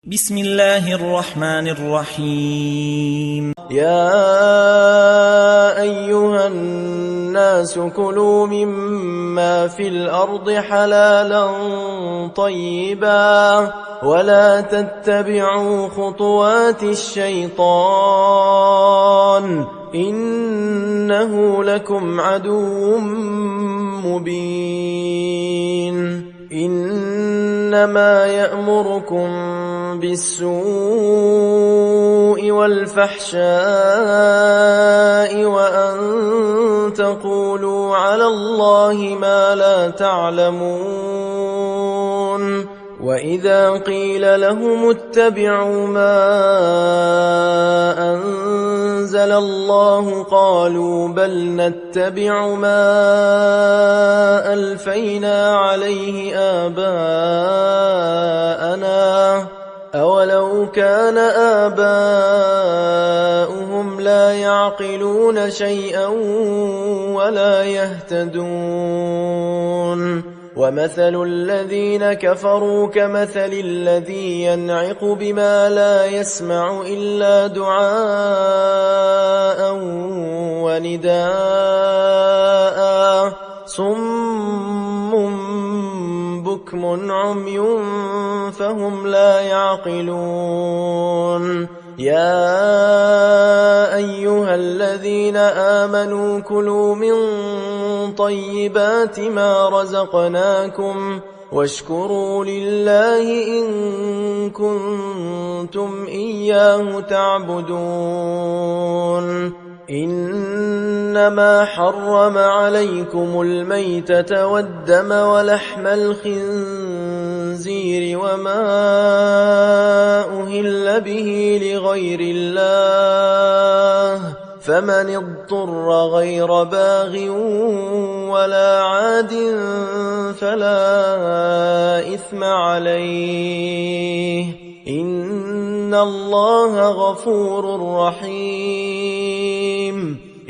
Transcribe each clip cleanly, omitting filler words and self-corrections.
بسم الله الرحمن الرحيم. يا أيها الناس كلوا مما في الأرض حلالا طيبا ولا تتبعوا خطوات الشيطان إنه لكم عدو مبين. إنما يأمركم بالسوء والفحشاء وأن تقولوا على الله ما لا تعلمون. وإذا قيل لهم اتبعوا ما أنزل الله قالوا بل نتبع ما ألفينا عليه آباءنا أولو كان آباؤهم لا يعقلون شيئا ولا يهتدون. ومثل الذين كفروا كمثل الذي ينعق بما لا يسمع إلا دعاء ونداء صم بكم عمي فهم لا يعقلون. يا أيها الذين آمنوا كلوا من طيبات ما رزقناكم واشكروا لله إن كنتم إياه تعبدون. إنما حرم عليكم الميتة والدم ولحم الخنزير وما أهل به لغير الله فمن اضطر غير باغ ولا عاد فلا إثم عليه إن الله غفور رحيم.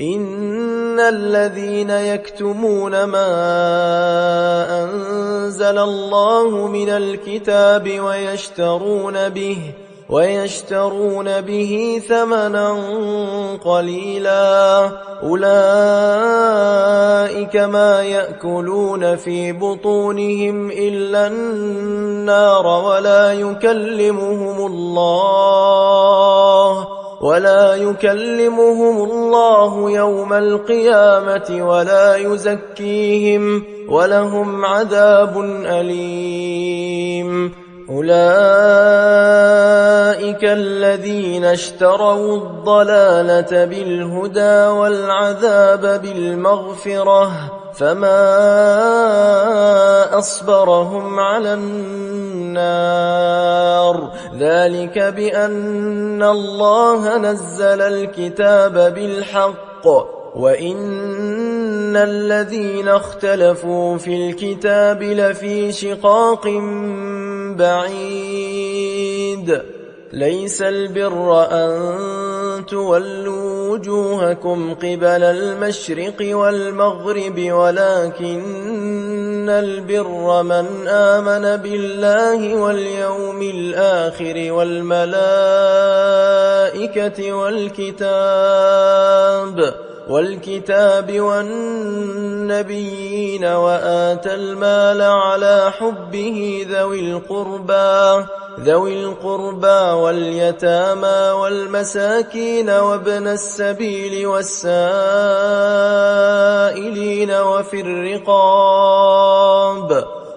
إن الذين يكتمون ما أنزل الله من الكتاب ويشترون به ثمنا قليلا أولئك ما يأكلون في بطونهم إلا النار ولا يكلمهم الله يوم القيامة ولا يزكيهم ولهم عذاب أليم. أولئك الذين اشتروا الضلالة بالهدى والعذاب بالمغفرة فما أصبرهم على النار ذلك بأن الله نزل الكتاب بالحق وإن الذين اختلفوا في الكتاب لفي شقاق بعيد. ليس البر أن تولوا وجوهكم قبل المشرق والمغرب ولكن البر من آمن بالله واليوم الآخر والملائكة والكتاب والنبيين وآتى المال على حبه ذوي القربى واليتامى والمساكين وابن السبيل والسائلين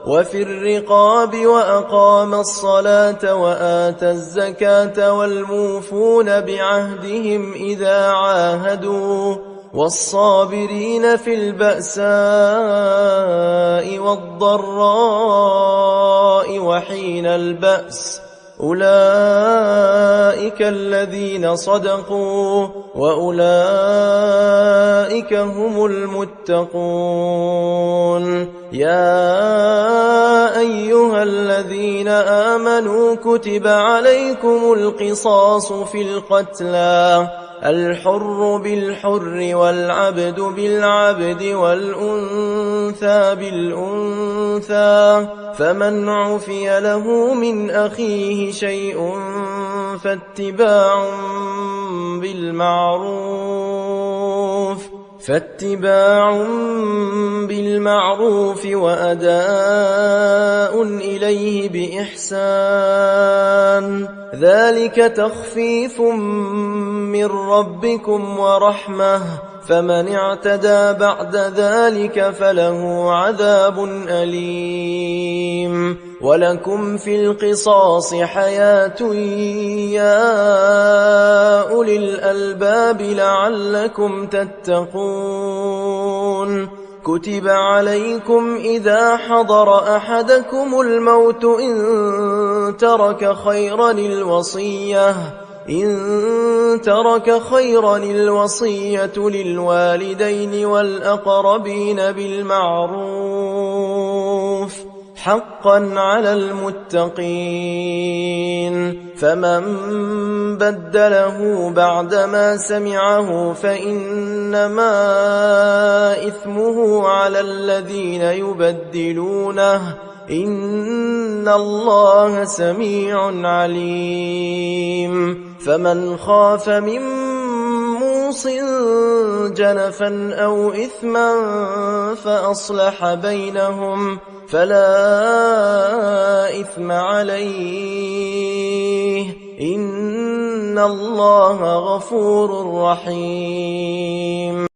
وفي الرقاب وأقام الصلاة وآتى الزكاة والموفون بعهدهم إذا عاهدوا والصابرين في البأساء والضراء وحين البأس أولئك الذين صدقوا وأولئك هم المتقون. يا أيها الذين آمنوا كتب عليكم القصاص في القتلى الحر بالحر والعبد بالعبد والأنثى الأنثى بالأنثى، فمن عفي له من أخيه شيء فاتباع بالمعروف وأداء إليه بإحسان، ذلك تخفيف من ربكم ورحمة، فمن اعتدى بعد ذلك فله عذاب أليم. ولكم في القصاص حياة يا أولي الألباب لعلكم تتقون. كتب عليكم إذا حضر أحدكم الموت إن ترك خيرا الوصية للوالدين والأقربين بالمعروف حقا على المتقين، فمن بدله بعدما سمعه فإنما إثمه على الذين يبدلونه، إن الله سميع عليم. فمن خاف من موص جنفا أو إثما فأصلح بينهم فلا إثم عليه، إن الله غفور رحيم.